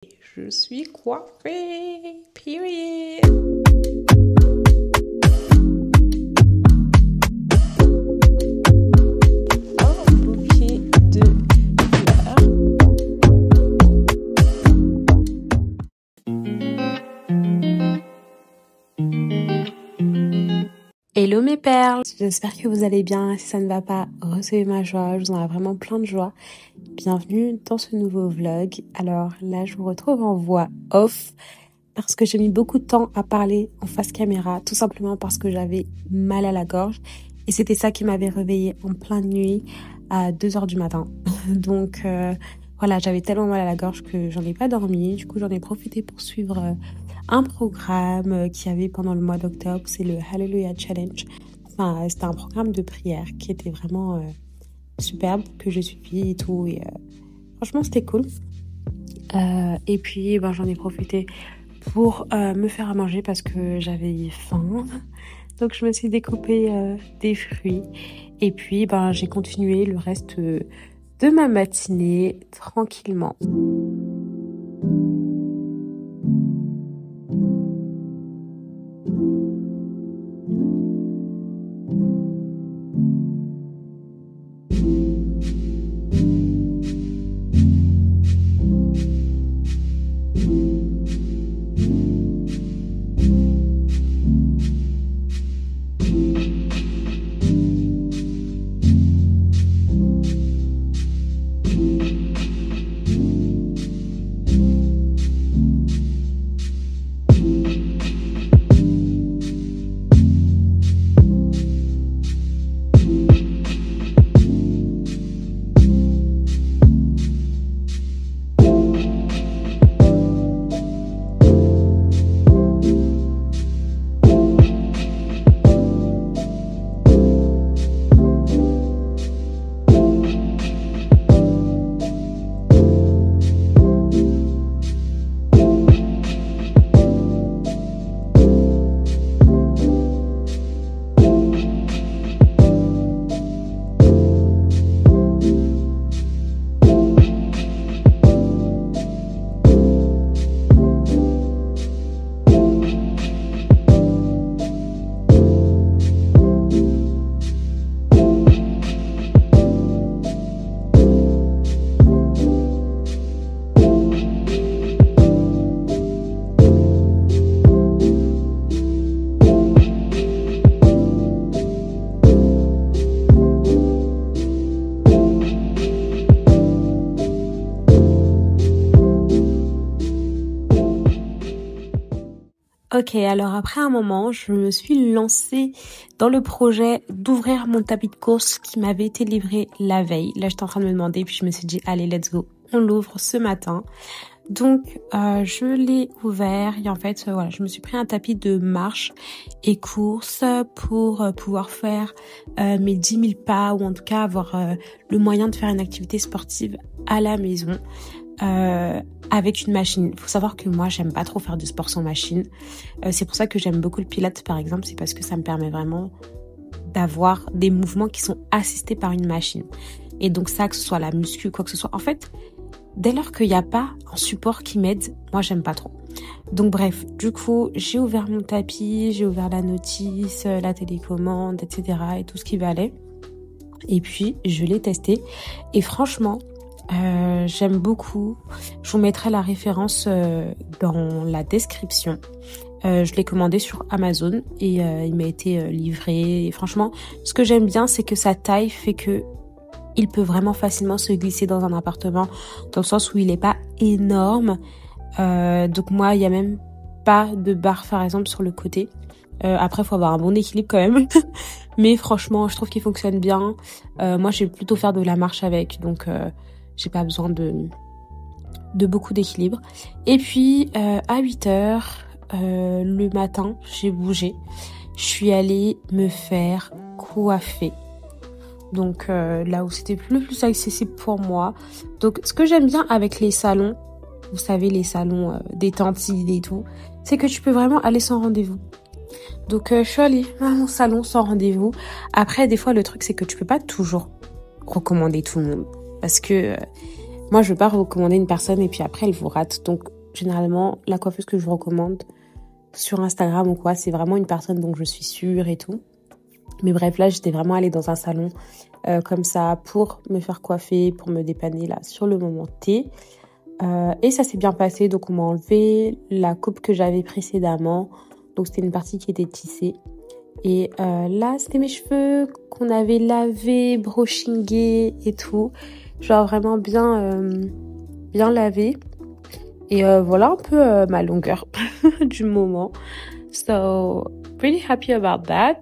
Je suis coiffée, period. Un bouquet de fleurs. Hello mes perles, j'espère que vous allez bien. Si ça ne va pas, recevez ma joie, je vous en ai vraiment plein de joie. Bienvenue dans ce nouveau vlog. Alors là, je vous retrouve en voix off parce que j'ai mis beaucoup de temps à parler en face caméra, tout simplement parce que j'avais mal à la gorge et c'était ça qui m'avait réveillée en pleine nuit à 2h du matin. Donc voilà, j'avais tellement mal à la gorge que j'en ai pas dormi. Du coup, j'en ai profité pour suivre un programme qu'il y avait pendant le mois d'octobre, c'est le Hallelujah Challenge. Enfin, c'était un programme de prière qui était vraiment superbe, que j'ai suivi et tout. Et franchement, c'était cool. Et puis, j'en ai profité pour me faire à manger parce que j'avais faim. Donc, je me suis découpé des fruits. Et puis, j'ai continué le reste de ma matinée tranquillement. Ok, alors après un moment, je me suis lancée dans le projet d'ouvrir mon tapis de course qui m'avait été livré la veille. Là, j'étais en train de me demander, puis je me suis dit, allez, let's go, on l'ouvre ce matin. Donc, je l'ai ouvert et en fait, voilà, je me suis pris un tapis de marche et course pour pouvoir faire mes 10 000 pas ou en tout cas avoir le moyen de faire une activité sportive à la maison. Avec une machine. Il faut savoir que moi, j'aime pas trop faire de sport sans machine. C'est pour ça que j'aime beaucoup le pilates, par exemple. C'est parce que ça me permet vraiment d'avoir des mouvements qui sont assistés par une machine. Et donc ça, que ce soit la muscu, quoi que ce soit. En fait, dès lors qu'il n'y a pas un support qui m'aide, moi, j'aime pas trop. Donc bref, du coup, j'ai ouvert mon tapis, j'ai ouvert la notice, la télécommande, etc. et tout ce qui va aller. Et puis, je l'ai testé. Et franchement, j'aime beaucoup. Je vous mettrai la référence dans la description. Je l'ai commandé sur Amazon et il m'a été livré. Et franchement, ce que j'aime bien, c'est que sa taille fait que il peut vraiment facilement se glisser dans un appartement, dans le sens où il est pas énorme. Donc moi, il y a même pas de barre, par exemple, sur le côté. Après, faut avoir un bon équilibre quand même. Mais franchement, je trouve qu'il fonctionne bien. Moi, je vais plutôt faire de la marche avec, donc j'ai pas besoin de beaucoup d'équilibre. Et puis à 8h le matin, j'ai bougé. Je suis allée me faire coiffer. Donc là où c'était le plus accessible pour moi. Donc ce que j'aime bien avec les salons, vous savez les salons des tantides et tout, c'est que tu peux vraiment aller sans rendez-vous. Donc je suis allée à mon salon sans rendez-vous. Après des fois le truc c'est que tu peux pas toujours recommander tout le monde. Parce que moi, je veux pas recommander une personne et puis après, elle vous rate. Donc, généralement, la coiffeuse que je vous recommande sur Instagram ou quoi, c'est vraiment une personne dont je suis sûre et tout. Mais bref, là, j'étais vraiment allée dans un salon comme ça pour me faire coiffer, pour me dépanner là sur le moment T. Et ça s'est bien passé, donc on m'a enlevé la coupe que j'avais précédemment. Donc c'était une partie qui était tissée. Et là, c'était mes cheveux qu'on avait lavés, brushingés et tout. Genre vraiment bien lavés. Et voilà un peu ma longueur du moment. So, pretty happy about that.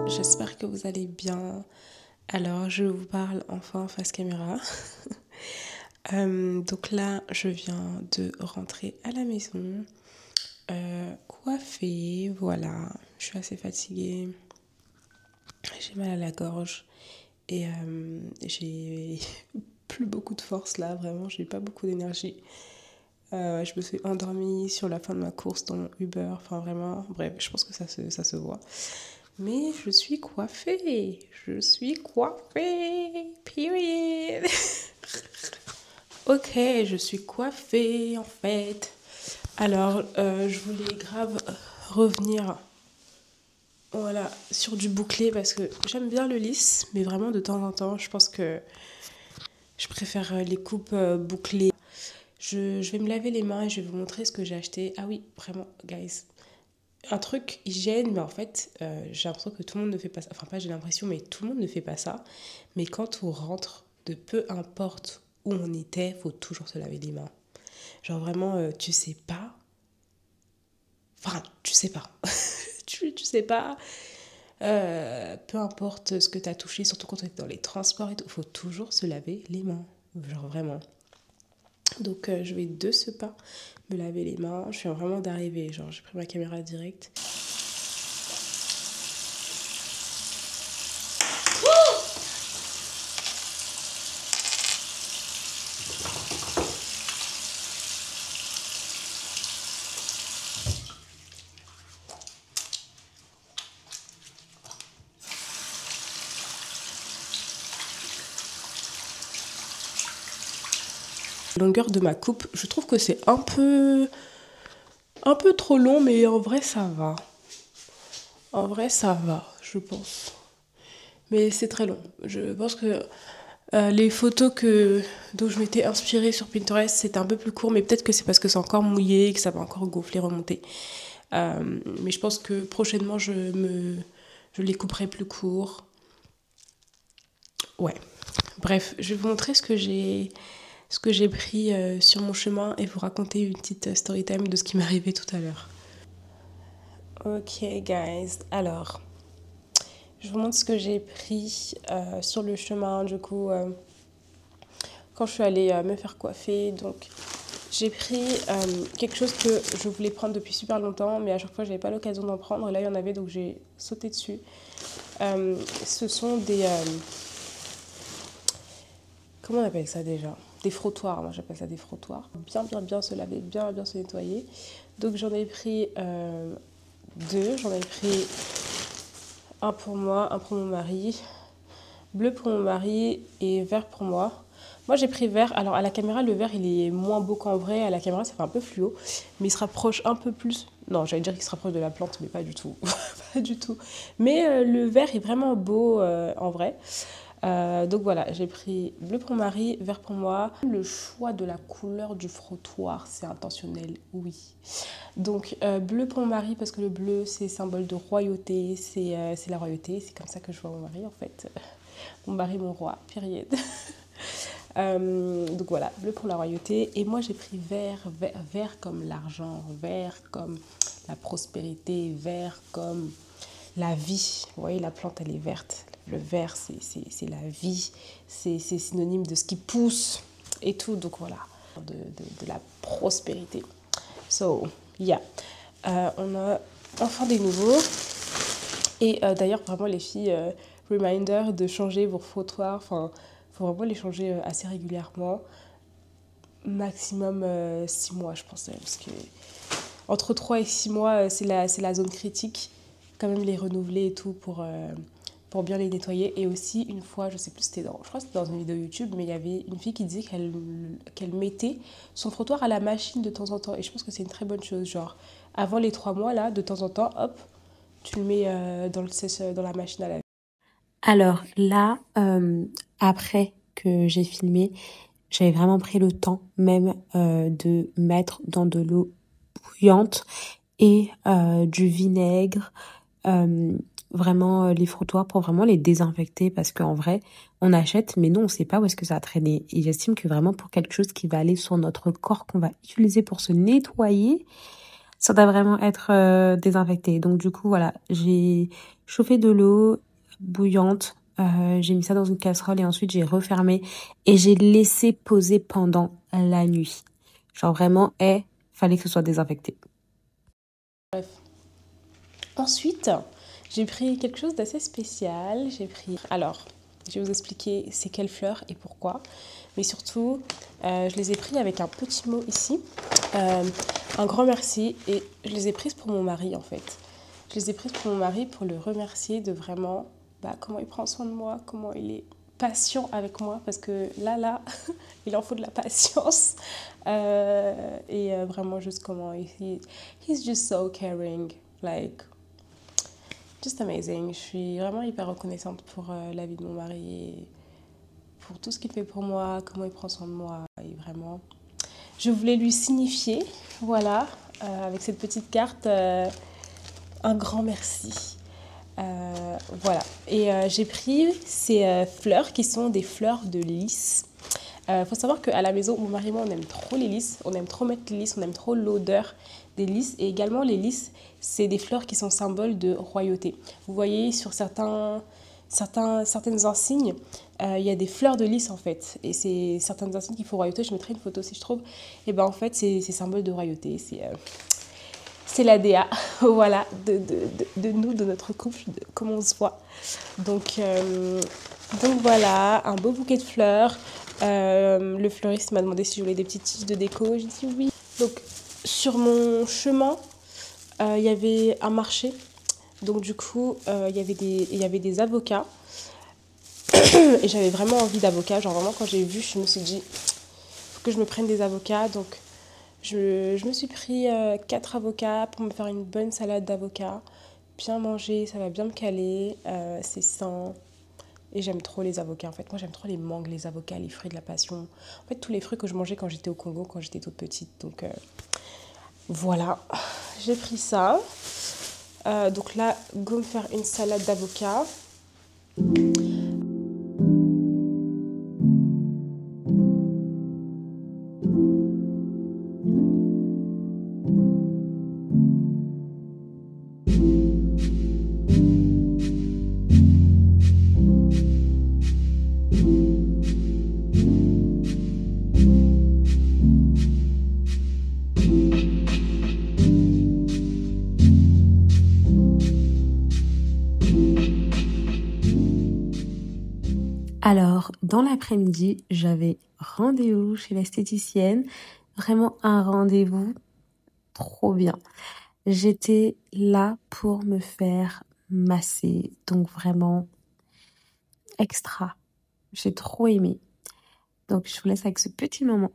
J'espère que vous allez bien. Alors, je vous parle enfin face caméra. Donc là, je viens de rentrer à la maison, coiffée, voilà. Je suis assez fatiguée. J'ai mal à la gorge et j'ai plus beaucoup de force là, vraiment, j'ai pas beaucoup d'énergie. Je me suis endormie sur la fin de ma course dans Uber, enfin vraiment, bref, je pense que ça se voit. Mais je suis coiffée, period. Ok, je suis coiffée en fait. Alors, je voulais grave revenir voilà, sur du bouclé parce que j'aime bien le lisse, mais vraiment de temps en temps, je pense que je préfère les coupes bouclées. Je vais me laver les mains et je vais vous montrer ce que j'ai acheté. Ah oui, vraiment, guys. Un truc hygiène, mais en fait, j'ai l'impression que tout le monde ne fait pas ça. Enfin, pas j'ai l'impression, mais tout le monde ne fait pas ça. Mais quand on rentre, de peu importe où on était, faut toujours se laver les mains. Genre vraiment, tu sais pas. Enfin, tu sais pas. tu sais pas. Peu importe ce que tu as touché, surtout quand on est dans les transports et tout, faut toujours se laver les mains. Genre vraiment. Donc je vais de ce pas me laver les mains. Je viens vraiment d'arriver, genre j'ai pris ma caméra direct. Longueur de ma coupe, je trouve que c'est un peu trop long, mais en vrai ça va. En vrai ça va, je pense. Mais c'est très long. Je pense que les photos dont je m'étais inspirée sur Pinterest, c'était un peu plus court, mais peut-être que c'est parce que c'est encore mouillé, que ça va encore gonfler, remonter. Mais je pense que prochainement, je les couperai plus courts. Ouais. Bref, je vais vous montrer ce que j'ai pris sur mon chemin et vous raconter une petite story time de ce qui m'est arrivé tout à l'heure. Ok, guys. Alors, je vous montre ce que j'ai pris sur le chemin, du coup, quand je suis allée me faire coiffer. Donc, j'ai pris quelque chose que je voulais prendre depuis super longtemps, mais à chaque fois, je n'avais pas l'occasion d'en prendre. Là, il y en avait, donc j'ai sauté dessus. Ce sont des... comment on appelle ça déjà? Des frottoirs, moi j'appelle ça des frottoirs. Bien se laver, bien se nettoyer. Donc j'en ai pris deux. J'en ai pris un pour moi, un pour mon mari, bleu pour mon mari et vert pour moi. Moi j'ai pris vert. Alors à la caméra, le vert il est moins beau qu'en vrai. À la caméra, ça fait un peu fluo, mais il se rapproche un peu plus. Non, j'allais dire qu'il se rapproche de la plante, mais pas du tout. Pas du tout. Mais le vert est vraiment beau en vrai. Donc voilà, j'ai pris bleu pour mon mari, vert pour moi. Le choix de la couleur du frottoir, c'est intentionnel, oui. Donc bleu pour mon mari parce que le bleu c'est symbole de royauté, c'est la royauté, c'est comme ça que je vois mon mari en fait. Mon mari, mon roi, period. Donc voilà, bleu pour la royauté. Et moi j'ai pris vert comme l'argent, vert comme la prospérité, vert comme la vie. Vous voyez, la plante elle est verte. Le vert c'est la vie, c'est synonyme de ce qui pousse et tout. Donc voilà, de la prospérité. So, yeah. On a enfin des nouveaux. Et d'ailleurs, vraiment, les filles, reminder de changer vos frottoirs. Enfin, il faut vraiment les changer assez régulièrement. Maximum 6 mois, je pense. Parce que entre 3 et 6 mois, c'est la zone critique. Quand même les renouveler et tout pour bien les nettoyer. Et aussi, une fois, je sais plus, je crois que c'était dans une vidéo YouTube, mais il y avait une fille qui disait qu'elle mettait son frottoir à la machine de temps en temps. Et je pense que c'est une très bonne chose. Genre, avant les 3 mois, là, de temps en temps, hop, tu le mets dans la machine à laver. Alors là, après que j'ai filmé, j'avais vraiment pris le temps même de mettre dans de l'eau bouillante et du vinaigre, vraiment les frottoirs pour vraiment les désinfecter parce qu'en vrai, on achète, mais nous, on sait pas où est-ce que ça a traîné. Et j'estime que vraiment pour quelque chose qui va aller sur notre corps, qu'on va utiliser pour se nettoyer, ça doit vraiment être désinfecté. Donc du coup, voilà, j'ai chauffé de l'eau bouillante, j'ai mis ça dans une casserole et ensuite j'ai refermé et j'ai laissé poser pendant la nuit. Genre vraiment, fallait que ce soit désinfecté. Bref. Ensuite, j'ai pris quelque chose d'assez spécial. Alors, je vais vous expliquer c'est quelles fleurs et pourquoi. Mais surtout, je les ai pris avec un petit mot ici. Un grand merci. Et je les ai prises pour mon mari en fait. Je les ai prises pour mon mari pour le remercier de vraiment comment il prend soin de moi, comment il est patient avec moi. Parce que là, il en faut de la patience. Et vraiment juste comment he's just so caring. Like, just amazing. Je suis vraiment hyper reconnaissante pour la vie de mon mari et pour tout ce qu'il fait pour moi, comment il prend soin de moi. Et vraiment, je voulais lui signifier, voilà, avec cette petite carte, un grand merci. Voilà. Et j'ai pris ces fleurs qui sont des fleurs de lys. Faut savoir qu'à la maison, mon mari et moi, on aime trop les lys. On aime trop mettre les lys, on aime trop l'odeur des lys. Et également, les lys, c'est des fleurs qui sont symboles de royauté. Vous voyez, sur certaines insignes, il y a des fleurs de lys en fait. Et c'est certaines insignes qui font royauté. Je mettrai une photo si je trouve. Et ben en fait, c'est symbole de royauté. C'est l'ADA, voilà, de nous, de notre couple, de comment on se voit. Donc voilà, un beau bouquet de fleurs. Le fleuriste m'a demandé si je voulais des petites tiges de déco. J'ai dit oui. Donc sur mon chemin, il y avait un marché. Donc du coup, il y avait des avocats. Et j'avais vraiment envie d'avocats. Genre vraiment quand j'ai vu, je me suis dit, faut que je me prenne des avocats. Donc je me suis pris 4 avocats pour me faire une bonne salade d'avocats. Bien manger, ça va bien me caler. C'est sain. Et j'aime trop les avocats. En fait, moi, j'aime trop les mangues, les avocats, les fruits de la passion. En fait, tous les fruits que je mangeais quand j'étais au Congo, quand j'étais toute petite. Donc, voilà. j'ai pris ça. Donc là, go me faire une salade d'avocat. Alors, dans l'après-midi, j'avais rendez-vous chez l'esthéticienne. Vraiment un rendez-vous trop bien. J'étais là pour me faire masser. Donc vraiment extra. J'ai trop aimé. Donc je vous laisse avec ce petit moment.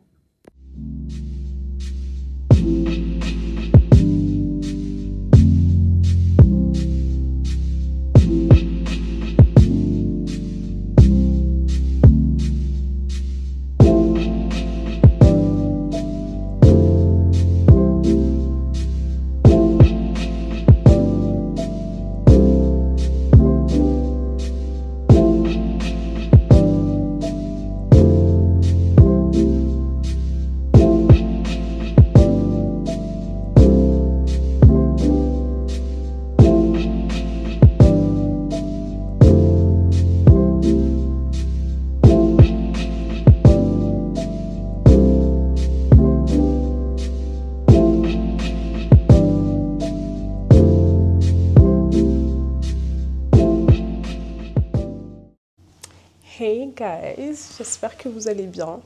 Hey guys, j'espère que vous allez bien.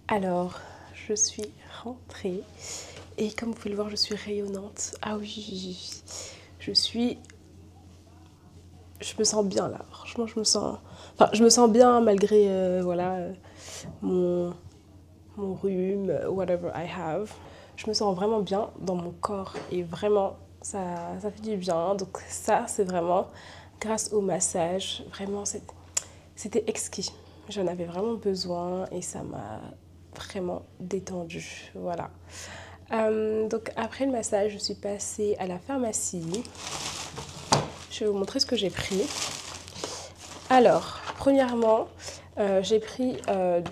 Alors, je suis rentrée et comme vous pouvez le voir, je suis rayonnante. Ah oui, je me sens bien là. Franchement, je me sens bien malgré mon rhume, whatever I have. Je me sens vraiment bien dans mon corps et vraiment ça fait du bien. Donc ça, c'est vraiment grâce au massage. Vraiment, c'était exquis. J'en avais vraiment besoin et ça m'a vraiment détendue. Voilà. Donc après le massage, je suis passée à la pharmacie. Je vais vous montrer ce que j'ai pris. Alors, premièrement, j'ai pris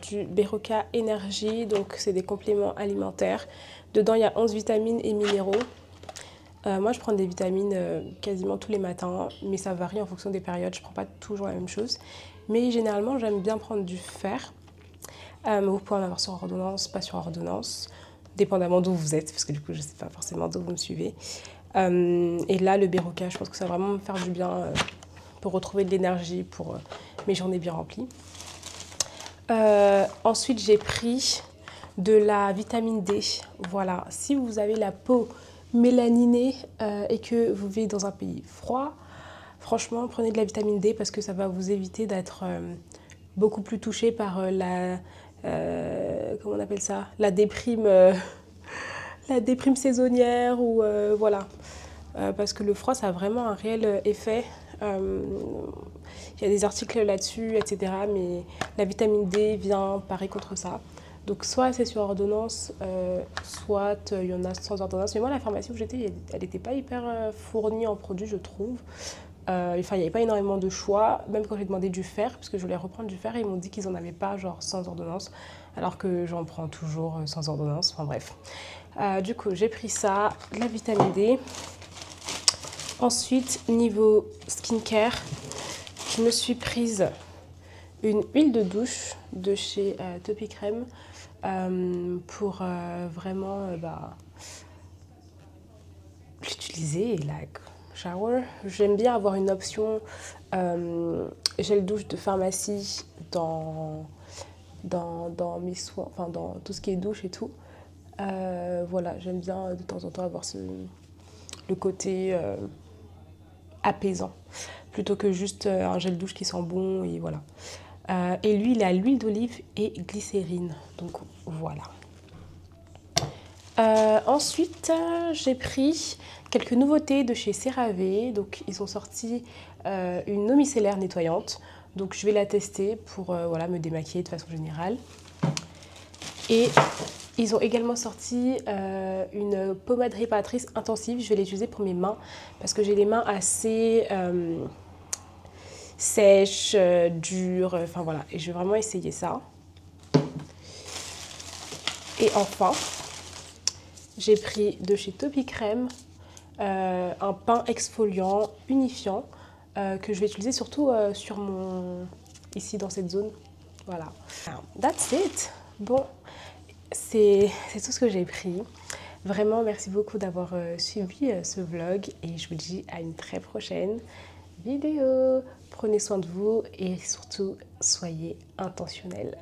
du Berocca Energy. Donc c'est des compléments alimentaires. Dedans, il y a 11 vitamines et minéraux. Moi, je prends des vitamines quasiment tous les matins, mais ça varie en fonction des périodes. Je ne prends pas toujours la même chose. Mais généralement, j'aime bien prendre du fer. Vous pouvez en avoir sur ordonnance, pas sur ordonnance, dépendamment d'où vous êtes, parce que du coup, je ne sais pas forcément d'où vous me suivez. Et là, le Berocca, je pense que ça va vraiment me faire du bien pour retrouver de l'énergie pour mes journées bien remplies. Ensuite, j'ai pris de la vitamine D. Voilà, si vous avez la peau mélaninée et que vous vivez dans un pays froid, franchement, prenez de la vitamine D parce que ça va vous éviter d'être beaucoup plus touché par comment on appelle ça, la déprime saisonnière ou voilà. Parce que le froid, ça a vraiment un réel effet. Il y a des articles là-dessus, etc. Mais la vitamine D vient parer contre ça. Donc soit c'est sur ordonnance, soit il y en a sans ordonnance. Mais moi, la pharmacie où j'étais, elle n'était pas hyper fournie en produits, je trouve. Enfin, il n'y avait pas énormément de choix, même quand j'ai demandé du fer, parce que je voulais reprendre du fer, ils m'ont dit qu'ils n'en avaient pas, genre sans ordonnance, alors que j'en prends toujours sans ordonnance, enfin bref. Du coup, j'ai pris ça, la vitamine D. Ensuite, niveau skincare, je me suis prise une huile de douche de chez Topicrème pour vraiment l'utiliser, like shower. J'aime bien avoir une option gel douche de pharmacie dans mes soins, enfin dans tout ce qui est douche et tout. Voilà, j'aime bien de temps en temps avoir le côté apaisant plutôt que juste un gel douche qui sent bon et voilà. Et lui, il a l'huile d'olive et glycérine, donc voilà. Ensuite, j'ai pris quelques nouveautés de chez CeraVe. Donc, ils ont sorti une eau micellaire nettoyante. Donc, je vais la tester pour voilà, me démaquiller de façon générale. Et Ils ont également sorti une pommade réparatrice intensive. Je vais l'utiliser pour mes mains parce que j'ai les mains assez sèches, dures, enfin voilà. Et je vais vraiment essayer ça. Et enfin, j'ai pris de chez Topicrème un pain exfoliant unifiant que je vais utiliser surtout sur ici dans cette zone. Voilà. That's it. Bon, c'est tout ce que j'ai pris. Vraiment, merci beaucoup d'avoir suivi ce vlog et je vous dis à une très prochaine vidéo. Prenez soin de vous et surtout, soyez intentionnels.